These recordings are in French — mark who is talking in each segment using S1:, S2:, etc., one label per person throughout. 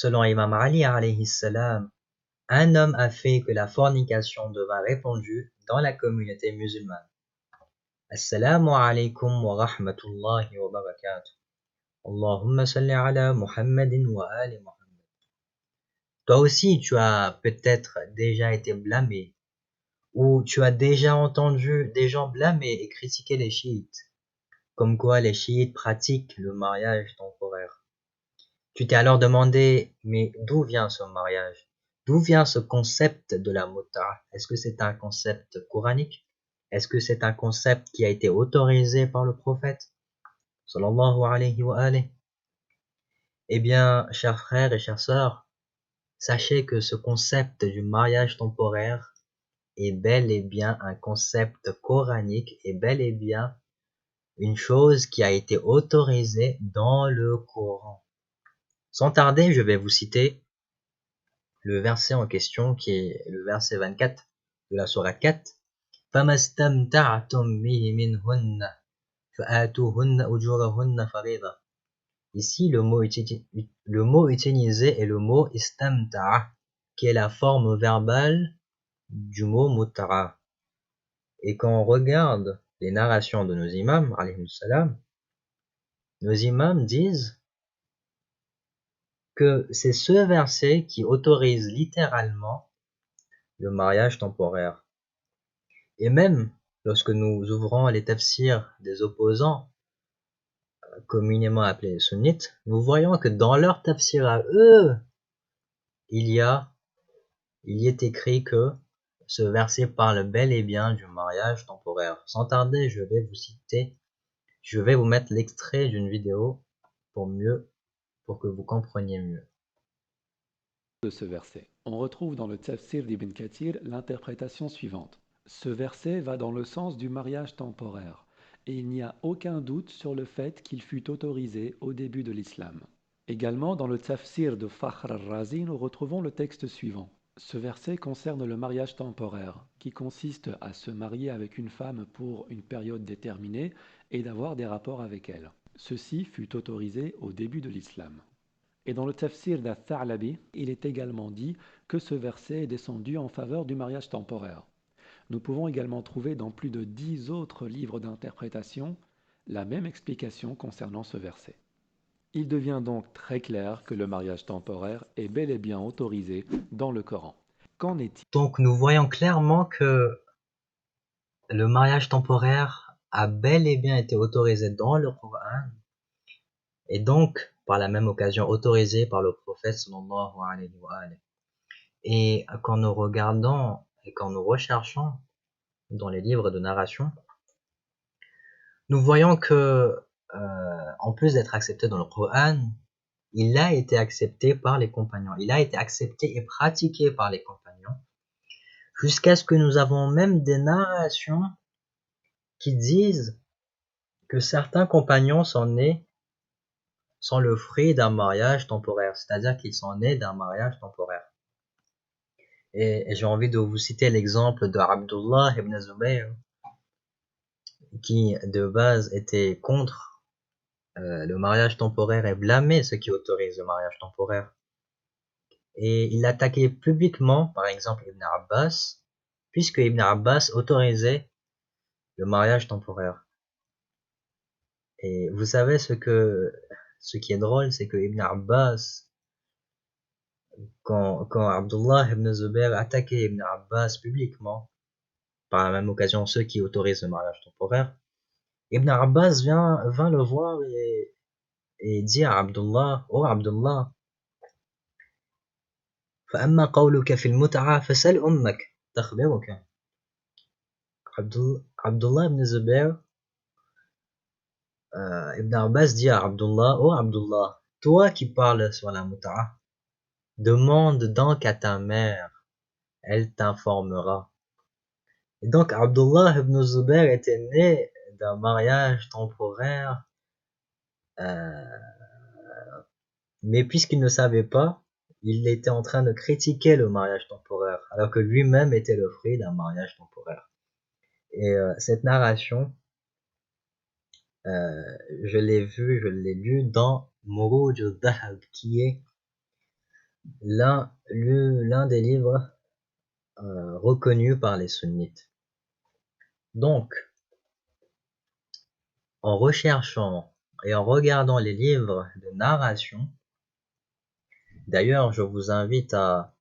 S1: Selon Imam Ali alayhi salam, un homme a fait que la fornication devint répandue dans la communauté musulmane. Assalamu alaikum wa rahmatullahi wa barakatuh. Allahumma salli ala Muhammadin wa ali Muhammad. Toi aussi, tu as peut-être déjà été blâmé, ou tu as déjà entendu des gens blâmer et critiquer les chiites, comme quoi les chiites pratiquent le mariage temporaire. Tu t'es alors demandé, mais d'où vient ce mariage? D'où vient ce concept de la muta? Est-ce que c'est un concept coranique? Est-ce que c'est un concept qui a été autorisé par le prophète? Sallallahu alayhi wa alayhi. Eh bien, chers frères et chères sœurs, sachez que ce concept du mariage temporaire est bel et bien un concept coranique et bel et bien une chose qui a été autorisée dans le Coran. Sans tarder, je vais vous citer le verset en question qui est le verset 24 de la sourate 4. فَمَا اسْتَمْتَعْتُمْ بِهِ مِنْهُنَّ فَآتُوهُنَّ أُجُورَهُنَّ فَرِيضَةً. Ici, le mot utilisé est le mot istamta'a, qui est la forme verbale du mot muta'a. Et quand on regarde les narrations de nos imams, alayhim salam, nos imams disent que c'est ce verset qui autorise littéralement le mariage temporaire. Et même lorsque nous ouvrons les tafsirs des opposants, communément appelés sunnites, nous voyons que dans leur tafsir à eux, il y est écrit que ce verset parle bel et bien du mariage temporaire. Sans tarder, je vais vous mettre l'extrait d'une vidéo pour que vous compreniez mieux.
S2: De ce verset. On retrouve dans le Tafsir d'Ibn Kathir l'interprétation suivante. Ce verset va dans le sens du mariage temporaire, et il n'y a aucun doute sur le fait qu'il fut autorisé au début de l'islam. Également, dans le Tafsir de Fakhr al-Razi, nous retrouvons le texte suivant. Ce verset concerne le mariage temporaire, qui consiste à se marier avec une femme pour une période déterminée et d'avoir des rapports avec elle. Ceci fut autorisé au début de l'islam. Et dans le tafsir d'Ath-Tha'labi, il est également dit que ce verset est descendu en faveur du mariage temporaire. Nous pouvons également trouver dans plus de 10 autres livres d'interprétation la même explication concernant ce verset. Il devient donc très clair que le mariage temporaire est bel et bien autorisé dans le Coran. Qu'en est-il?
S1: Donc nous voyons clairement que le mariage temporaire a bel et bien été autorisé dans le Coran et donc par la même occasion autorisé par le prophète sallallahu alayhi wa alayhi. Et quand nous regardons et quand nous recherchons dans les livres de narration, nous voyons que en plus d'être accepté dans le Coran, il a été accepté par les compagnons. Il a été accepté et pratiqué par les compagnons jusqu'à ce que nous avons même des narrations qui disent que certains compagnons sont le fruit d'un mariage temporaire, c'est-à-dire qu'ils sont nés d'un mariage temporaire. Et j'ai envie de vous citer l'exemple de Abdullah ibn Zubayr, qui de base était contre le mariage temporaire et blâmait ceux qui autorisent le mariage temporaire. Et il attaquait publiquement, par exemple, Ibn Abbas, puisque Ibn Abbas autorisait le mariage temporaire. Et vous savez ce qui est drôle, c'est que Ibn Abbas, quand Abdullah ibn Zubayr attaquait Ibn Abbas publiquement, par la même occasion ceux qui autorisent le mariage temporaire, Ibn Abbas vint le voir et dit à Abdullah, oh Abdullah, فأما قولك في المتعة فسل أمك تخبرك. Abdullah ibn Zubayr, Ibn Abbas dit à Abdullah, oh Abdullah, toi qui parles sur la muta'a, demande donc à ta mère, elle t'informera. Et donc Abdullah ibn Zubayr était né d'un mariage temporaire, mais puisqu'il ne savait pas, il était en train de critiquer le mariage temporaire, alors que lui-même était le fruit d'un mariage temporaire. Et cette narration, je l'ai lu dans Muruj al-Dhahab, qui est l'un des livres reconnus par les sunnites. Donc, en recherchant et en regardant les livres de narration, d'ailleurs, je vous invite à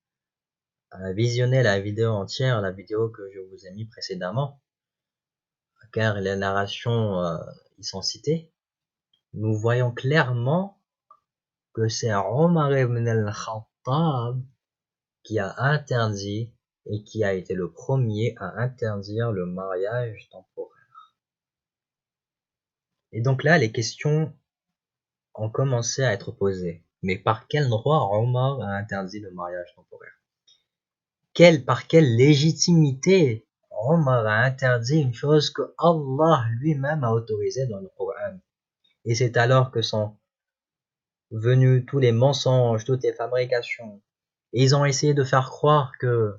S1: visionner la vidéo entière, la vidéo que je vous ai mis précédemment, car les narrations y sont citées. Nous voyons clairement que c'est Omar ibn al-Khattab qui a interdit et qui a été le premier à interdire le mariage temporaire. Et donc là, les questions ont commencé à être posées. Mais par quel droit Omar a interdit le mariage temporaire? Par quelle légitimité Omar a interdit une chose que Allah lui-même a autorisée dans le Coran? Et c'est alors que sont venus tous les mensonges, toutes les fabrications. Et ils ont essayé de faire croire que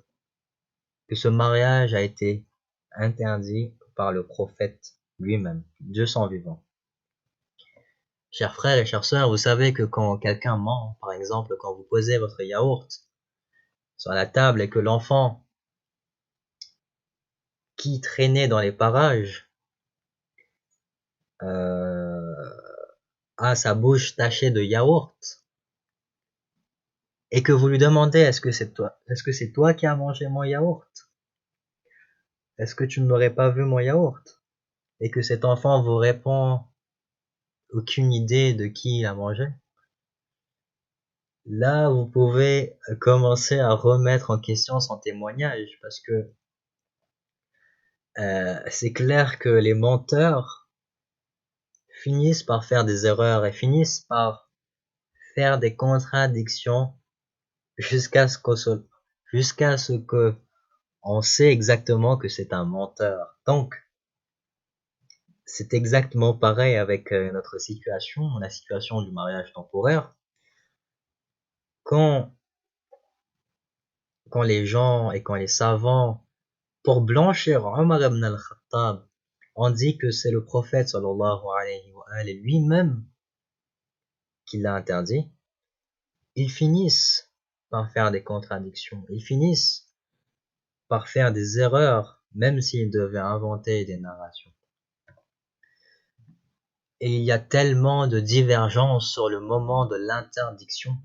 S1: ce mariage a été interdit par le prophète lui-même, Dieu son vivant. Chers frères et chères sœurs, vous savez que quand quelqu'un ment, par exemple, quand vous posez votre yaourt sur la table et que l'enfant qui traînait dans les parages a sa bouche tachée de yaourt et que vous lui demandez est-ce que c'est toi qui as mangé mon yaourt? Est-ce que tu n'aurais pas vu mon yaourt? Et que cet enfant vous répond aucune idée de qui il a mangé. Là, vous pouvez commencer à remettre en question son témoignage parce que c'est clair que les menteurs finissent par faire des erreurs et finissent par faire des contradictions jusqu'à ce que on sait exactement que c'est un menteur. Donc, c'est exactement pareil avec notre situation, la situation du mariage temporaire. Quand les gens et quand les savants, pour blanchir Omar ibn al-Khattab, on dit que c'est le prophète sallallahu alayhi wa alayhi lui-même qui l'a interdit, ils finissent par faire des contradictions, ils finissent par faire des erreurs, même s'ils devaient inventer des narrations. Et il y a tellement de divergences sur le moment de l'interdiction.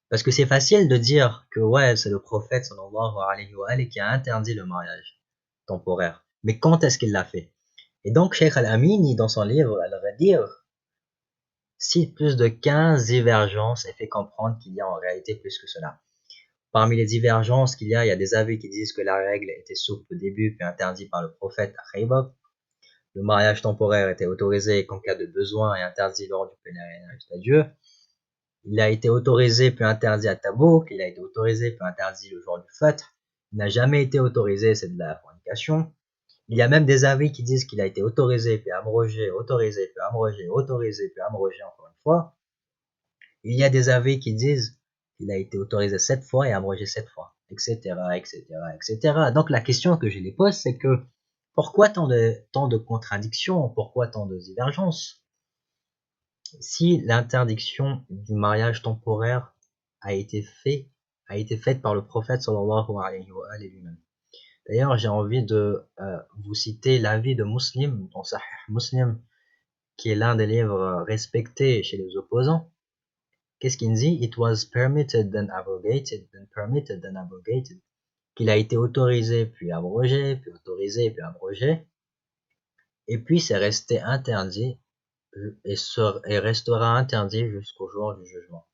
S1: Parce que c'est facile de dire que ouais, c'est le prophète sallallahu alayhi wa alayhi qui a interdit le mariage temporaire. Mais quand est-ce qu'il l'a fait? Et donc, Cheikh Al-Amini, dans son livre Al-Ghadir, cite plus de 15 divergences et fait comprendre qu'il y a en réalité plus que cela. Parmi les divergences qu'il y a des avis qui disent que la règle était souple au début puis interdite par le prophète à Khaybar. Le mariage temporaire était autorisé qu'en cas de besoin et interdit lors du pèlerinage d'adieu. Il a été autorisé puis interdit à Tabouk. Il a été autorisé puis interdit le jour du Fath. Il n'a jamais été autorisé, c'est de la fornication. Il y a même des avis qui disent qu'il a été autorisé puis abrogé, autorisé puis abrogé, autorisé puis abrogé encore une fois. Il y a des avis qui disent qu'il a été autorisé 7 fois et abrogé 7 fois, etc., etc., etc. Donc la question que je les pose, c'est que pourquoi tant de contradictions, pourquoi tant de divergences? Si l'interdiction du mariage temporaire a été faite par le prophète sallallahu alayhi wa alayhi lui-même. D'ailleurs, j'ai envie de vous citer l'avis de Muslim, dans Sahih Muslim, qui est l'un des livres respectés chez les opposants. Qu'est-ce qu'il dit? It was permitted then abrogated, then permitted then abrogated. Qu'il a été autorisé puis abrogé, puis autorisé puis abrogé. Et puis c'est resté interdit et restera interdit jusqu'au jour du jugement.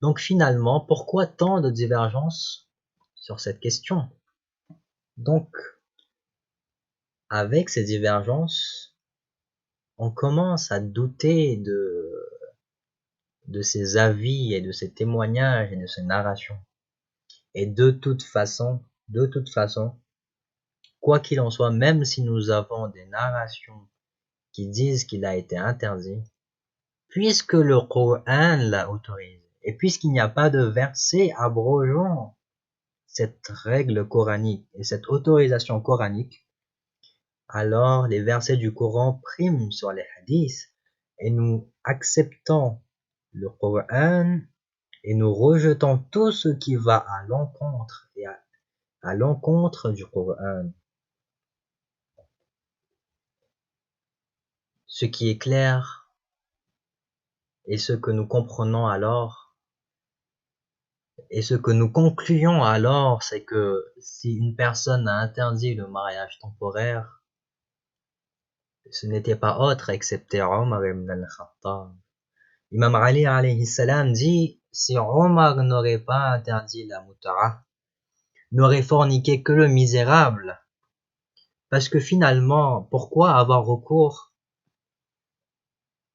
S1: Donc finalement, pourquoi tant de divergences sur cette question? Donc, avec ces divergences, on commence à douter de ces avis et de ces témoignages et de ces narrations. Et de toute façon, quoi qu'il en soit, même si nous avons des narrations qui disent qu'il a été interdit, puisque le Coran l'a autorisé, et puisqu'il n'y a pas de verset abrogeant cette règle coranique et cette autorisation coranique, alors les versets du Coran priment sur les hadiths et nous acceptons le Coran et nous rejetons tout ce qui va à l'encontre et à l'encontre du Coran. Ce qui est clair et ce que nous comprenons alors et ce que nous concluons alors, c'est que si une personne a interdit le mariage temporaire, ce n'était pas autre excepté Omar ibn al-Khattab. Imam Ali alayhi salam dit, si Omar n'aurait pas interdit la muta'a, n'aurait forniqué que le misérable. Parce que finalement, pourquoi avoir recours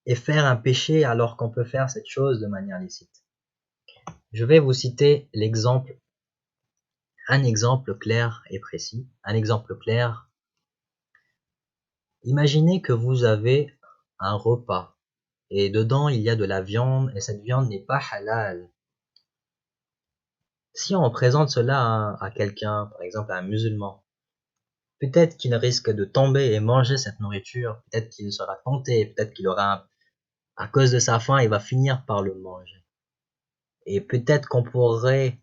S1: et faire un péché alors qu'on peut faire cette chose de manière licite? Je vais vous citer un exemple clair et précis, un exemple clair. Imaginez que vous avez un repas et dedans il y a de la viande et cette viande n'est pas halal. Si on présente cela à quelqu'un, par exemple à un musulman, peut-être qu'il risque de tomber et manger cette nourriture, peut-être qu'il sera tenté, peut-être qu'il aura, à cause de sa faim, il va finir par le manger. Et peut-être qu'on pourrait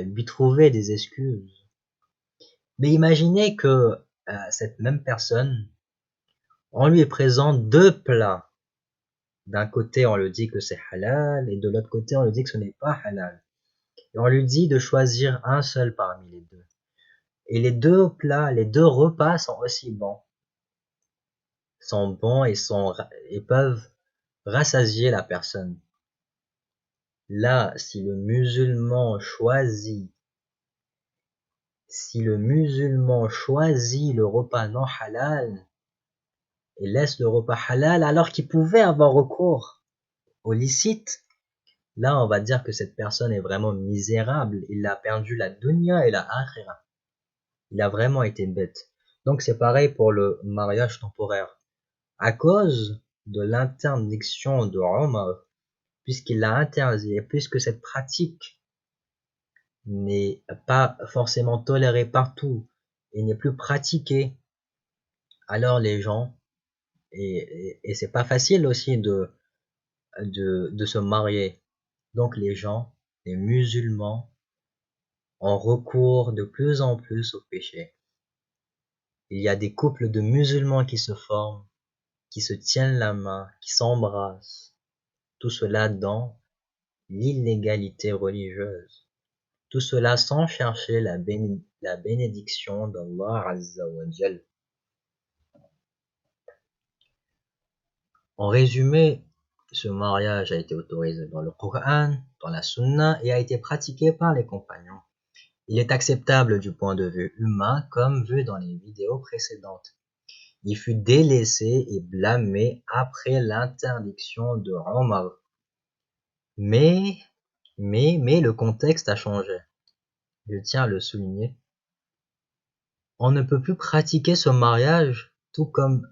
S1: lui trouver des excuses. Mais imaginez que cette même personne, on lui présente deux plats. D'un côté, on lui dit que c'est halal, et de l'autre côté, on lui dit que ce n'est pas halal. Et on lui dit de choisir un seul parmi les deux. Et les deux plats, les deux repas sont aussi bons. Sont bons et peuvent rassasier la personne. Là, si le musulman choisit le repas non halal et laisse le repas halal alors qu'il pouvait avoir recours au licite, là on va dire que cette personne est vraiment misérable, il a perdu la dunya et la akhira. Il a vraiment été bête. Donc c'est pareil pour le mariage temporaire. À cause de l'interdiction de Omar, puisqu'il l'a interdit et puisque cette pratique n'est pas forcément tolérée partout et n'est plus pratiquée, alors les gens, et c'est pas facile aussi de se marier. Donc les gens, les musulmans, ont recours de plus en plus au péché. Il y a des couples de musulmans qui se forment, qui se tiennent la main, qui s'embrassent. Tout cela dans l'illégalité religieuse. Tout cela sans chercher la bénédiction d'Allah Azza wa Jal. En résumé, ce mariage a été autorisé dans le Coran, dans la Sunna et a été pratiqué par les compagnons. Il est acceptable du point de vue humain comme vu dans les vidéos précédentes. Il fut délaissé et blâmé après l'interdiction de Omar. Mais le contexte a changé. Je tiens à le souligner. On ne peut plus pratiquer ce mariage tout comme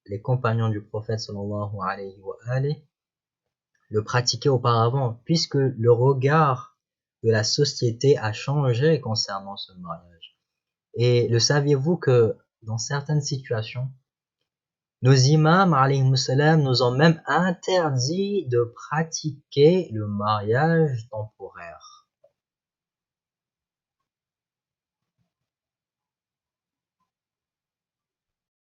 S1: les compagnons du prophète sallallahu alayhi wa alayhi le pratiquaient auparavant, puisque le regard de la société a changé concernant ce mariage. Et le saviez-vous que dans certaines situations, nos imams alayhimus salam nous ont même interdit de pratiquer le mariage temporaire.